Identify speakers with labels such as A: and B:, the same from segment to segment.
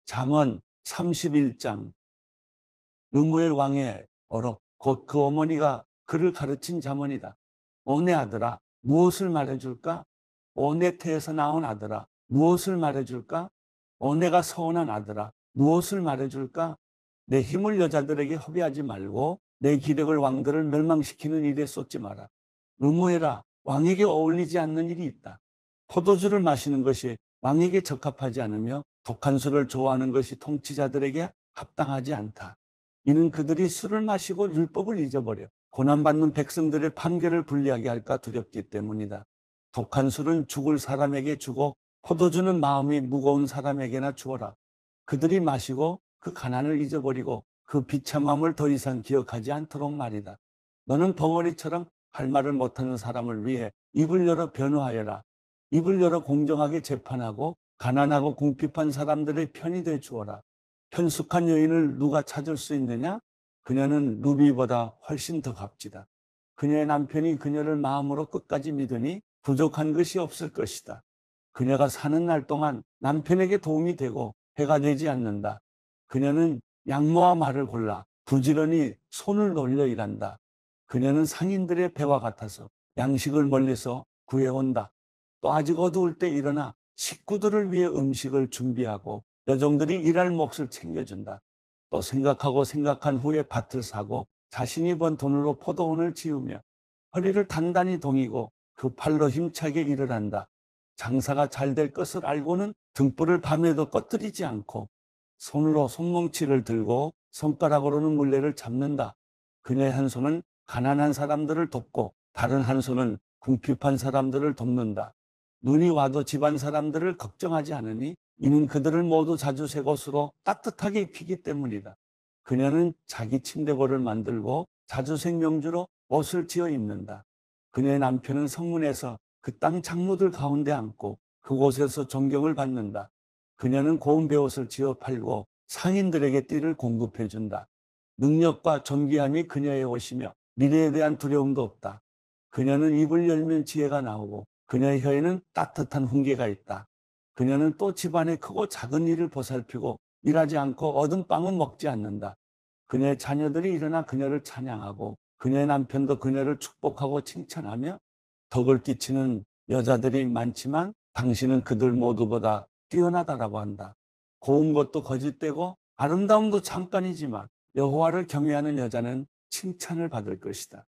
A: 잠언 31장. 르무엘 왕의 어록, 곧 그 어머니가 그를 가르친 잠언이다. 오 내 아들아, 무엇을 말해줄까? 오 내 태에서 나온 아들아, 무엇을 말해줄까? 오 내가 서운한 아들아, 무엇을 말해줄까? 내 힘을 여자들에게 허비하지 말고 내 기력을 왕들을 멸망시키는 일에 쏟지 마라. 르무엘아, 왕에게 어울리지 않는 일이 있다. 포도주를 마시는 것이 왕에게 적합하지 않으며 독한 술을 좋아하는 것이 통치자들에게 합당하지 않다. 이는 그들이 술을 마시고 율법을 잊어버려 고난받는 백성들의 판결을 불리하게 할까 두렵기 때문이다. 독한 술은 죽을 사람에게 주고 포도주는 마음이 무거운 사람에게나 주어라. 그들이 마시고 그 가난을 잊어버리고 그 비참함을 더 이상 기억하지 않도록 말이다. 너는 벙어리처럼 할 말을 못하는 사람을 위해 입을 열어 변호하여라. 입을 열어 공정하게 재판하고 가난하고 궁핍한 사람들의 편이 돼 주어라. 편숙한 여인을 누가 찾을 수 있느냐? 그녀는 루비보다 훨씬 더 값지다. 그녀의 남편이 그녀를 마음으로 끝까지 믿으니 부족한 것이 없을 것이다. 그녀가 사는 날 동안 남편에게 도움이 되고 해가 되지 않는다. 그녀는 양모와 말을 골라 부지런히 손을 놀려 일한다. 그녀는 상인들의 배와 같아서 양식을 멀리서 구해온다. 또 아직 어두울 때 일어나 식구들을 위해 음식을 준비하고 여종들이 일할 몫을 챙겨준다. 또 생각하고 생각한 후에 밭을 사고 자신이 번 돈으로 포도원을 지으며 허리를 단단히 동이고 그 팔로 힘차게 일을 한다. 장사가 잘 될 것을 알고는 등불을 밤에도 꺼뜨리지 않고 손으로 손뭉치를 들고 손가락으로는 물레를 잡는다. 그녀의 한 손은 가난한 사람들을 돕고 다른 한 손은 궁핍한 사람들을 돕는다. 눈이 와도 집안 사람들을 걱정하지 않으니 이는 그들을 모두 자주 새 곳으로 따뜻하게 입히기 때문이다. 그녀는 자기 침대고를 만들고 자주 생명주로 옷을 지어 입는다. 그녀의 남편은 성문에서 그 땅 창모들 가운데 앉고 그곳에서 존경을 받는다. 그녀는 고운 베옷을 지어 팔고 상인들에게 띠를 공급해 준다. 능력과 존귀함이 그녀의 옷이며 미래에 대한 두려움도 없다. 그녀는 입을 열면 지혜가 나오고 그녀의 혀에는 따뜻한 훈계가 있다. 그녀는 또 집안의 크고 작은 일을 보살피고 일하지 않고 얻은 빵은 먹지 않는다. 그녀의 자녀들이 일어나 그녀를 찬양하고 그녀의 남편도 그녀를 축복하고 칭찬하며 덕을 끼치는 여자들이 많지만 당신은 그들 모두보다 뛰어나다라고 한다. 고운 것도 거짓되고 아름다움도 잠깐이지만 여호와를 경외하는 여자는 칭찬을 받을 것이다.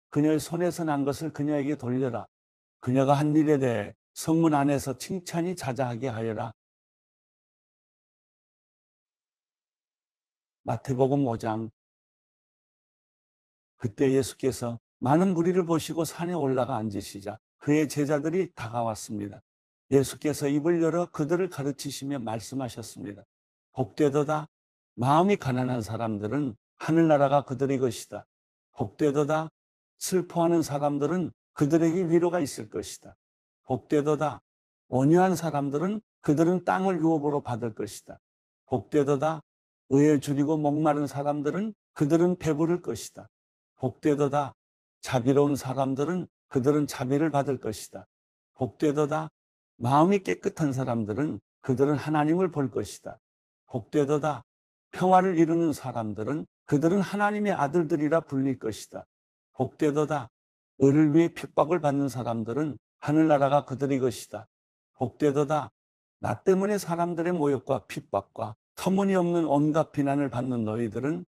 A: 그녀의 손에서 난 것을 그녀에게 돌려라. 그녀가 한 일에 대해 성문 안에서 칭찬이 자자하게 하여라. 마태복음 5장. 그때 예수께서 많은 무리를 보시고 산에 올라가 앉으시자 그의 제자들이 다가왔습니다. 예수께서 입을 열어 그들을 가르치시며 말씀하셨습니다. 복되도다. 마음이 가난한 사람들은 하늘나라가 그들의 것이다. 복되도다. 슬퍼하는 사람들은 그들에게 위로가 있을 것이다. 복되도다. 온유한 사람들은 그들은 땅을 유업으로 받을 것이다. 복되도다. 의에 줄이고 목마른 사람들은 그들은 배부를 것이다. 복되도다. 자비로운 사람들은 그들은 자비를 받을 것이다. 복되도다. 마음이 깨끗한 사람들은 그들은 하나님을 볼 것이다. 복되도다. 평화를 이루는 사람들은 그들은 하나님의 아들들이라 불릴 것이다. 복되도다. 의를 위해 핍박을 받는 사람들은 하늘나라가 그들의 것이다. 복되도다. 나 때문에 사람들의 모욕과 핍박과 터무니없는 온갖 비난을 받는 너희들은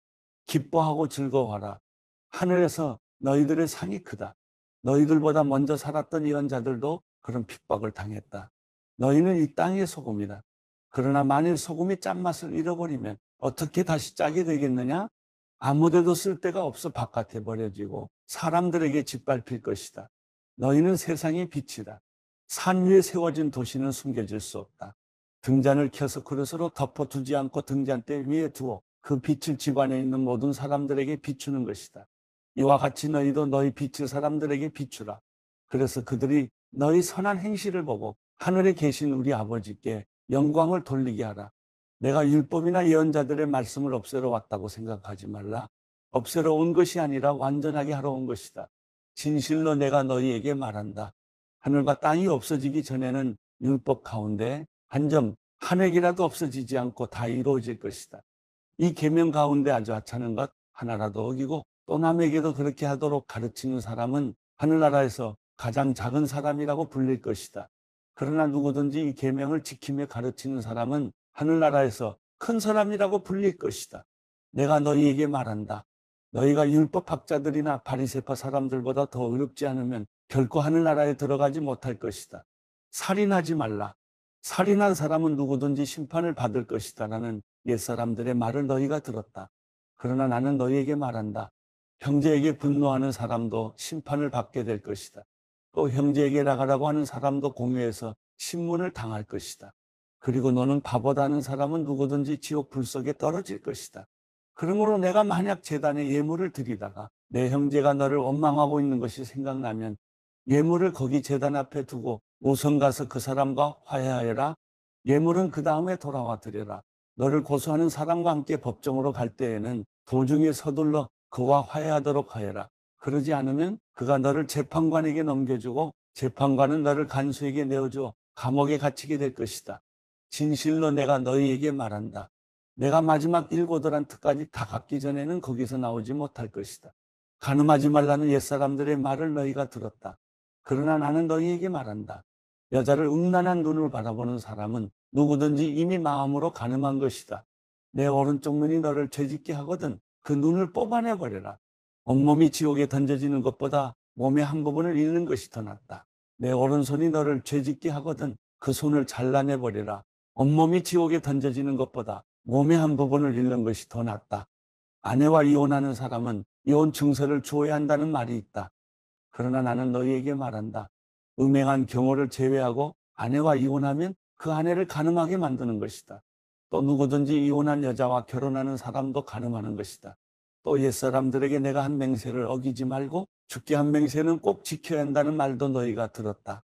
A: 기뻐하고 즐거워하라. 하늘에서 너희들의 상이 크다. 너희들보다 먼저 살았던 예언자들도 그런 핍박을 당했다. 너희는 이 땅의 소금이다. 그러나 만일 소금이 짠맛을 잃어버리면 어떻게 다시 짜게 되겠느냐? 아무데도 쓸 데가 없어 바깥에 버려지고 사람들에게 짓밟힐 것이다. 너희는 세상의 빛이다. 산 위에 세워진 도시는 숨겨질 수 없다. 등잔을 켜서 그릇으로 덮어두지 않고 등잔대 위에 두어 그 빛을 집 안에 있는 모든 사람들에게 비추는 것이다. 이와 같이 너희도 너희 빛을 사람들에게 비추라. 그래서 그들이 너희 선한 행실을 보고 하늘에 계신 우리 아버지께 영광을 돌리게 하라. 내가 율법이나 예언자들의 말씀을 없애러 왔다고 생각하지 말라. 없애러 온 것이 아니라 완전하게 하러 온 것이다. 진실로 내가 너희에게 말한다. 하늘과 땅이 없어지기 전에는 율법 가운데 한 점 한 획이라도 없어지지 않고 다 이루어질 것이다. 이 계명 가운데 아주 하찮은 것 하나라도 어기고 또 남에게도 그렇게 하도록 가르치는 사람은 하늘나라에서 가장 작은 사람이라고 불릴 것이다. 그러나 누구든지 이 계명을 지키며 가르치는 사람은 하늘나라에서 큰 사람이라고 불릴 것이다. 내가 너희에게 말한다. 너희가 율법학자들이나 바리새파 사람들보다 더 어렵지 않으면 결코 하늘나라에 들어가지 못할 것이다. 살인하지 말라. 살인한 사람은 누구든지 심판을 받을 것이다. 라는 옛사람들의 말을 너희가 들었다. 그러나 나는 너희에게 말한다. 형제에게 분노하는 사람도 심판을 받게 될 것이다. 또 형제에게 나가라고 하는 사람도 공회에서 신문을 당할 것이다. 그리고 너는 바보다 하는 사람은 누구든지 지옥 불 속에 떨어질 것이다. 그러므로 내가 만약 제단에 예물을 드리다가 내 형제가 너를 원망하고 있는 것이 생각나면 예물을 거기 제단 앞에 두고 우선 가서 그 사람과 화해하여라. 예물은 그 다음에 돌아와 드려라. 너를 고소하는 사람과 함께 법정으로 갈 때에는 도중에 서둘러 그와 화해하도록 하여라. 그러지 않으면 그가 너를 재판관에게 넘겨주고 재판관은 너를 간수에게 내어주어 감옥에 갇히게 될 것이다. 진실로 내가 너희에게 말한다. 내가 마지막 일고들한테까지 다 갚기 전에는 거기서 나오지 못할 것이다. 간음하지 말라는 옛사람들의 말을 너희가 들었다. 그러나 나는 너희에게 말한다. 여자를 음란한 눈으로 바라보는 사람은 누구든지 이미 마음으로 간음한 것이다. 내 오른쪽 눈이 너를 죄짓게 하거든 그 눈을 뽑아내버려라. 온몸이 지옥에 던져지는 것보다 몸의 한 부분을 잃는 것이 더 낫다. 내 오른손이 너를 죄짓게 하거든 그 손을 잘라내버려라. 온몸이 지옥에 던져지는 것보다 몸의 한 부분을 잃는 것이 더 낫다. 아내와 이혼하는 사람은 이혼 증서를 주어야 한다는 말이 있다. 그러나 나는 너희에게 말한다. 음행한 경호를 제외하고 아내와 이혼하면 그 아내를 간음하게 만드는 것이다. 또 누구든지 이혼한 여자와 결혼하는 사람도 간음하는 것이다. 또 옛사람들에게 내가 한 맹세를 어기지 말고 죽게 한 맹세는 꼭 지켜야 한다는 말도 너희가 들었다.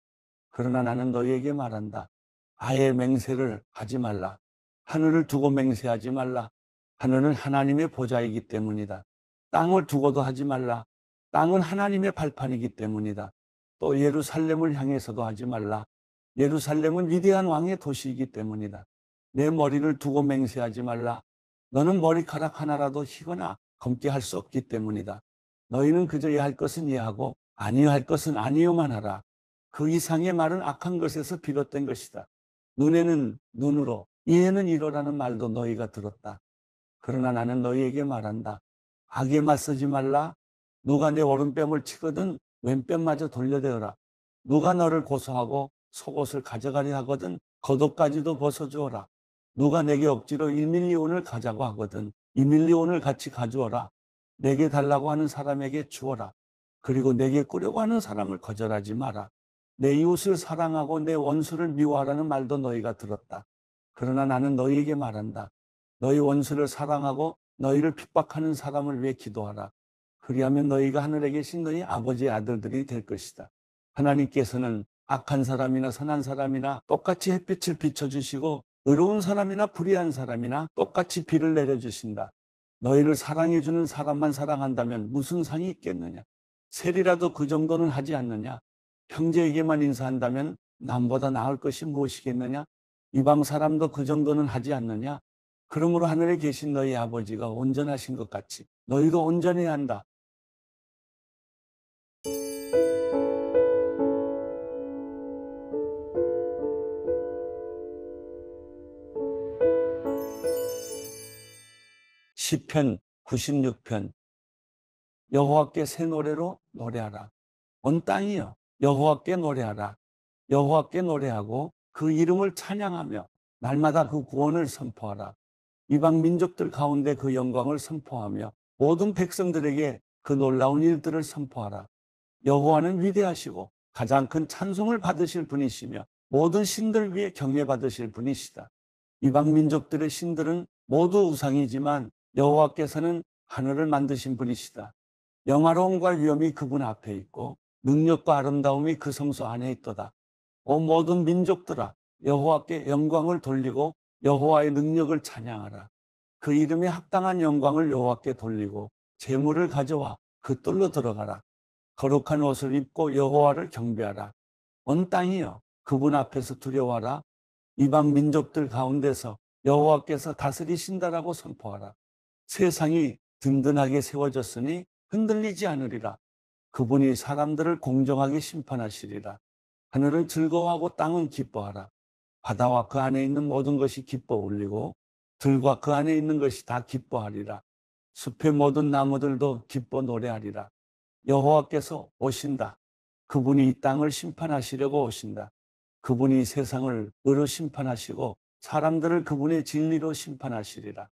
A: 그러나 나는 너희에게 말한다. 아예 맹세를 하지 말라. 하늘을 두고 맹세하지 말라. 하늘은 하나님의 보좌이기 때문이다. 땅을 두고도 하지 말라. 땅은 하나님의 발판이기 때문이다. 또 예루살렘을 향해서도 하지 말라. 예루살렘은 위대한 왕의 도시이기 때문이다. 내 머리를 두고 맹세하지 말라. 너는 머리카락 하나라도 희거나 검게 할 수 없기 때문이다. 너희는 그저 이해할 것은 이해하고 아니요 할 것은 아니요만 하라. 그 이상의 말은 악한 것에서 비롯된 것이다. 눈에는 눈으로, 이에는 이로라는 말도 너희가 들었다. 그러나 나는 너희에게 말한다. 악에 맞서지 말라. 누가 내 오른뺨을 치거든 왼뺨마저 돌려대어라. 누가 너를 고소하고 속옷을 가져가려 하거든 겉옷까지도 벗어주어라. 누가 내게 억지로 1밀리온을 가자고 하거든 2밀리온을 같이 가주어라. 내게 달라고 하는 사람에게 주어라. 그리고 내게 꾸려고 하는 사람을 거절하지 마라. 내 이웃을 사랑하고 내 원수를 미워하라는 말도 너희가 들었다. 그러나 나는 너희에게 말한다. 너희 원수를 사랑하고 너희를 핍박하는 사람을 위해 기도하라. 그리하면 너희가 하늘에 계신 너희 아버지의 아들들이 될 것이다. 하나님께서는 악한 사람이나 선한 사람이나 똑같이 햇빛을 비춰주시고 의로운 사람이나 불의한 사람이나 똑같이 비를 내려주신다. 너희를 사랑해주는 사람만 사랑한다면 무슨 상이 있겠느냐? 셀이라도 그 정도는 하지 않느냐? 형제에게만 인사한다면 남보다 나을 것이 무엇이겠느냐? 이방 사람도 그 정도는 하지 않느냐? 그러므로 하늘에 계신 너희 아버지가 온전하신 것 같이 너희도 온전해야 한다. 시편 96편. 여호와께 새 노래로 노래하라. 온 땅이여 여호와께 노래하라. 여호와께 노래하고 그 이름을 찬양하며 날마다 그 구원을 선포하라. 이방 민족들 가운데 그 영광을 선포하며 모든 백성들에게 그 놀라운 일들을 선포하라. 여호와는 위대하시고 가장 큰 찬송을 받으실 분이시며 모든 신들 위에 경외받으실 분이시다. 이방 민족들의 신들은 모두 우상이지만 여호와께서는 하늘을 만드신 분이시다. 영화로움과 위엄이 그분 앞에 있고 능력과 아름다움이 그 성소 안에 있도다. 오 모든 민족들아 여호와께 영광을 돌리고 여호와의 능력을 찬양하라. 그 이름에 합당한 영광을 여호와께 돌리고 재물을 가져와 그 뜰로 들어가라. 거룩한 옷을 입고 여호와를 경배하라. 온 땅이여 그분 앞에서 두려워하라. 이방 민족들 가운데서 여호와께서 다스리신다라고 선포하라. 세상이 든든하게 세워졌으니 흔들리지 않으리라. 그분이 사람들을 공정하게 심판하시리라. 하늘은 즐거워하고 땅은 기뻐하라. 바다와 그 안에 있는 모든 것이 기뻐 울리고 들과 그 안에 있는 것이 다 기뻐하리라. 숲의 모든 나무들도 기뻐 노래하리라. 여호와께서 오신다. 그분이 이 땅을 심판하시려고 오신다. 그분이 세상을 의로 심판하시고 사람들을 그분의 진리로 심판하시리라.